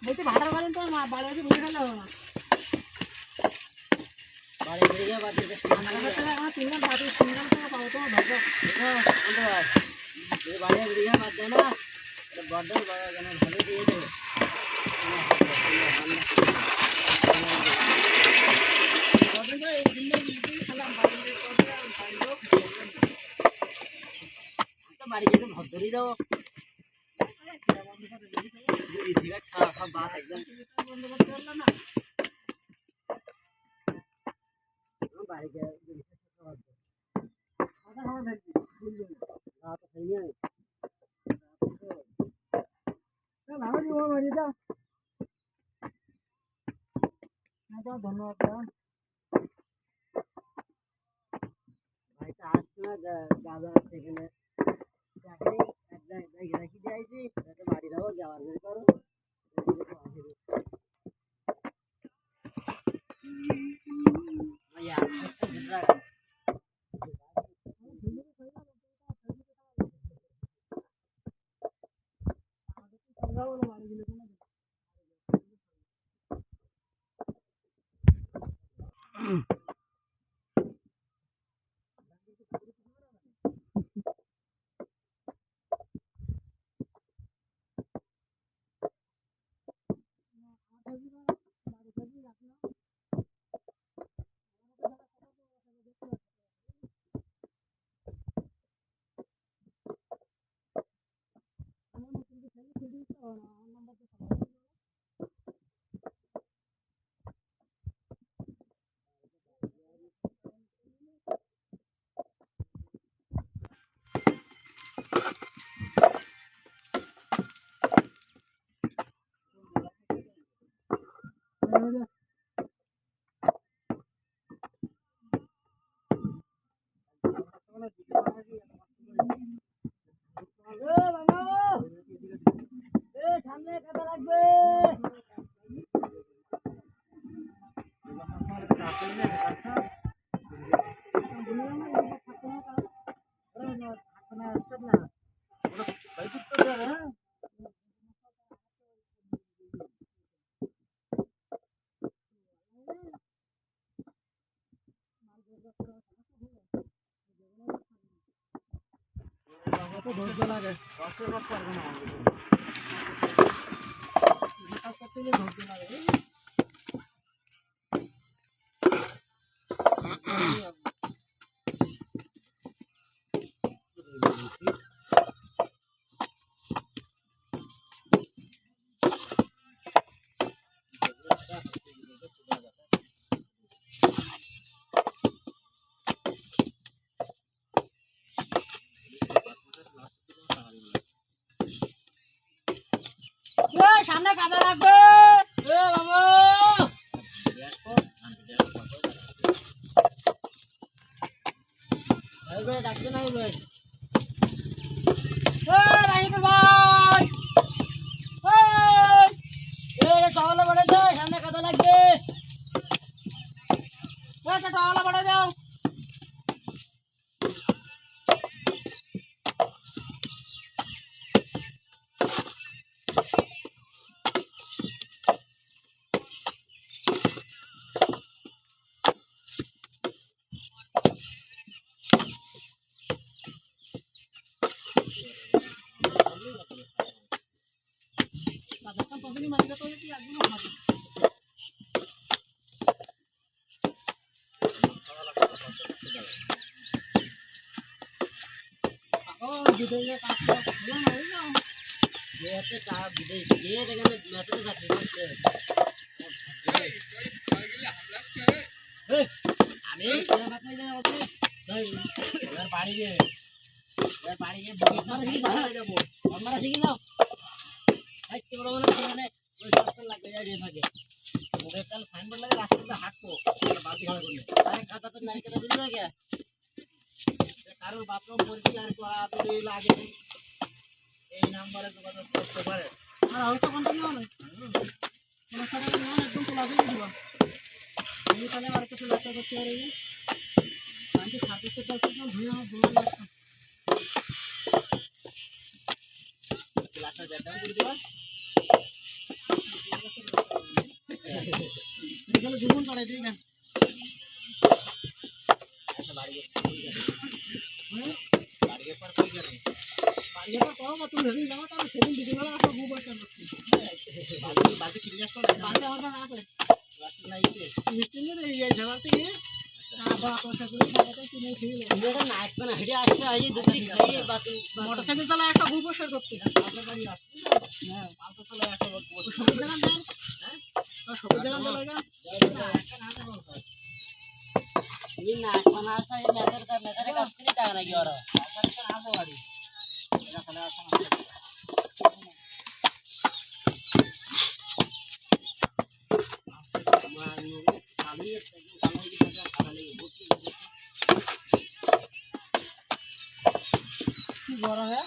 বলছি ভাড়া করেন তো বাড়ি আছে বুঝে ফেলে হবে না বাড়ি বেরিয়ে বাদ দিতে আমার 3 গ্রাম পাবো 3 গ্রাম টাকা পাবো তোমার ভাগ্য বাড়ি বেরিয়ে বাদ দেয় না বর্ধন ভালো দিয়ে দেবে বাড়ি যেতে ভদ্রই দাও খাওয়া বাস একদম বন্ধ করতে পারলো না বাড়িতে কথা খাওয়া থাকবি বুঝলি রাত খাইনি ভালো দিব বাড়ি দাও ধন্যবাদ ভাইটা আসছে না যাবে সেখানে চাকরি এক জায়গায় রেখে দিয়েছি বাড়ি যাবো যাওয়ার বের করো সামনে কাটা লাগবে ধৈর্য লাগে কষ্টের কষ্ট করবে না করতে গেলে ধৈর্য লাগে সামনে কাদা লাগবে ডাকতে নাই ভাই রাহিদুল ভাই টাওয়ালা বাড়ে যাও সামনে কাদা লাগবে টাওয়ালা বাড়া যাও আমি বাড়ি গিয়ে যাবো আপনারা শিখে যাও লাগবে থাকে সাইনবোর্ড লাগে রাস্তাটা হাঁটবো বালতি ঘর করলে খাতা তো নাই কেটে দিল কে কারোর বাথরুম পরিষ্কার লাগে এই নাম্বারে যোগাযোগ করতে পারে আর হয়তো কন্টিনিউ হবে তোমার সাথে একদম চলে আসবে দিবা আমি তাহলে আর কিছু লাগতে করতে পারি আমি সার্ভিসের দায়িত্ব ধুয়ে আমার বলে লাগতাম ক্লাসটা ব্যাকডাউন করে দিবা তাহলে দুগুণ বাড়াই দিই কেন বাড়ির পর কই যাবে বাড়ির পর পাও বা তুমি ধরে যাও তাহলে সেদিন বিকেলবেলা আসো গু বসার করতে বাড়ি কিনে আসতো না বাড়িতে আমার কাছে আছে রাস্তা নাই যে মিষ্টি নিয়ে এই ঝাড়া থেকে আবার পয়সা করে খাওয়াতে কিনে খেয়ে তুমি এটা নাইট মানে হেডে আসছে আই দুপুরি খাইয়ে বাকি মোটরসাইকেল চালা একটা গু বসার করতে আপনার বাড়ি আসছে হ্যাঁ পাঁচশো সালে একটা লোক ওই সবুজ জায়গা দেন হ্যাঁ সবুজ জায়গা দেন লাগা তুমি নাচ মানে আসা এই মেকারে কাজ করে টাকা নাকি ওরা আসলে তো আসো বাড়ি এটা চলে আসা গরমে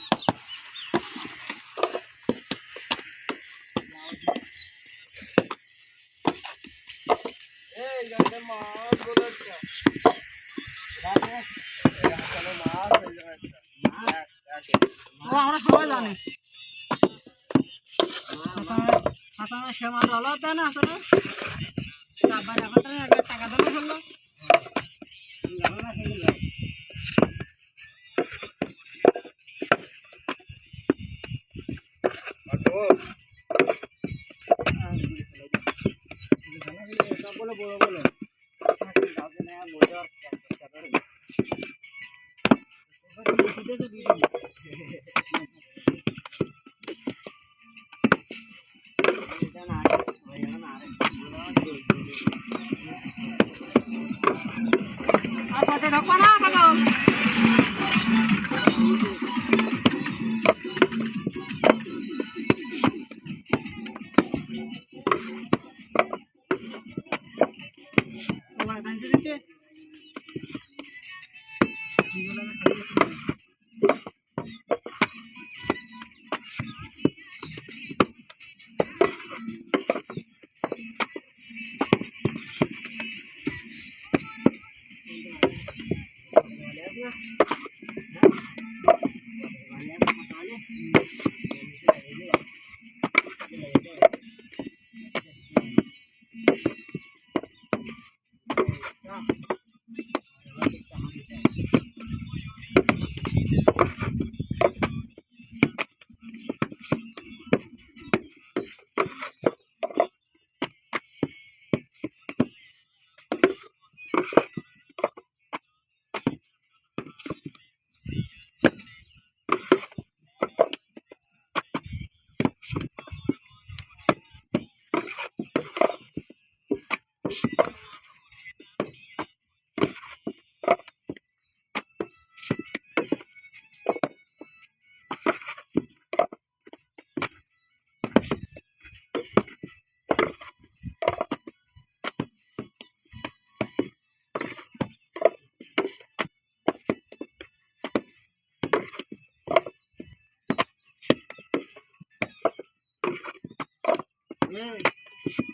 এই গাড়িতে মাছ বলে একটা আমরা সবাই জানি হাসানা সে মাছ হলো তাই না আসলে আবার এখন টাকা দিলে ফেললো বলো বলো বলো আর পাটে ঢোকবা না পাগল তোমার গাঞ্জে দিতে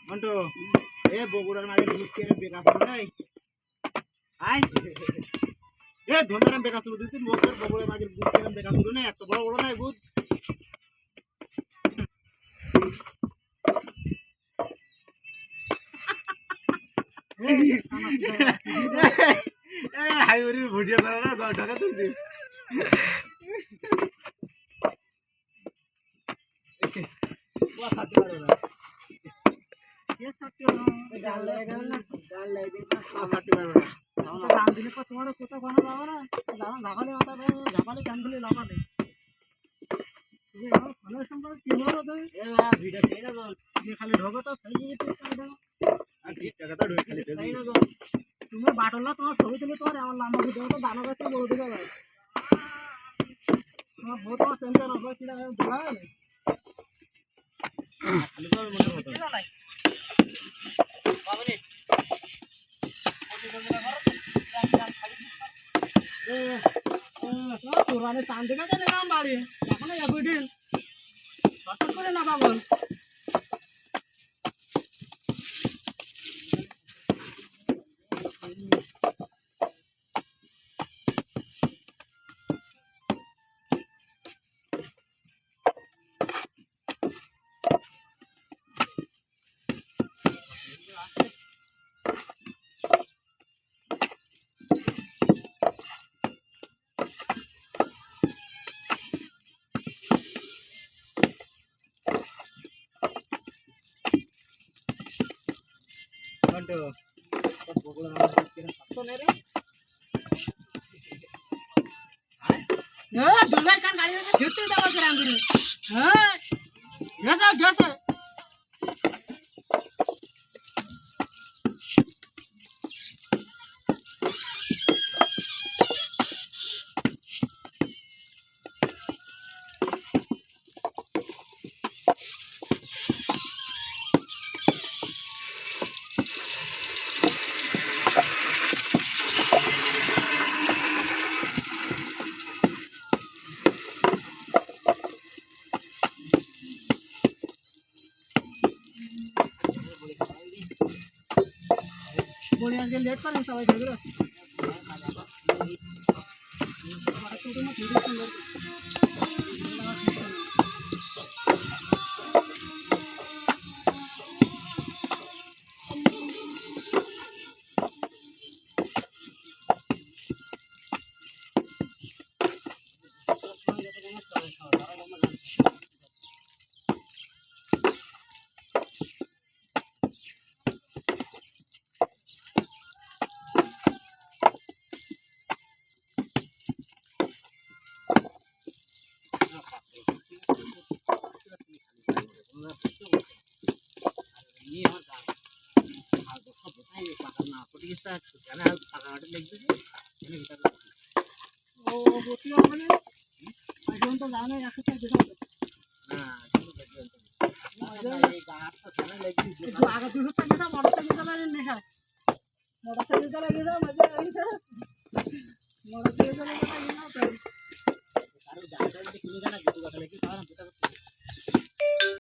মন্টু এ বগুড়ার মাঝে ঢুকতে বেকার ছিল নাই আই এ ধন্দারাম বেকার ছিল দুই তিন বছর বগুড়ার মাঝে ঢুকতে বেকার ছিল না এত বড় বড় নাই বুঝ হাই ওরে ভিডিও করে না টাকা তুলতে ওয়া সাথে পারে না ये सब के डाल लेगा ना ওয়া সাথে পারে না तो दाम दिले पर तुम्हारा कोता कोना बाबा ना दाम धागाले होता है धागाले काम के लिए लावा दे ये यार खाना संभाल किलो दे এ ভিডিও ছেড়ে দাও ये खाली ढोगो तो सही ये तो कर दो আর ঠিক টাকা তো ঢুকে খালি सही ना दो तुम्हें बाटला तुम्हारा ছবি তুলে তোমার এমন লম্বা ভিডিও তো দানা গাছে বড় দিবে ভাই তোমার বহুত আমার সেন্টার হবে কিনা ধরা হবে খালি তো মনে হতো বাবারে পুরানে চাঁদ দেখা যায় না বাড়ি এখন একই দিন হঠাৎ করে না পাগল তো বগুড়া আমার শক্ত নেই রে দুলাই কান গাড়ি ফিরতে দাও করে আঙ্গুরি হ্যাঁ গেছে গেছে বড়ি আজকে লেট করেন সবাই ধরে ও বতি মানে এখন তো জানে একটু একটু আগে দুটো থেকে যা মোটরসাইকেল চালালে নেশা মোটরসাইকেল চালালে যা মজা আইছে মোটরসাইকেল চালালে না তো কারো জায়গা যদি কিনে জানা কিছু কথা লেগে তাহলে দুটো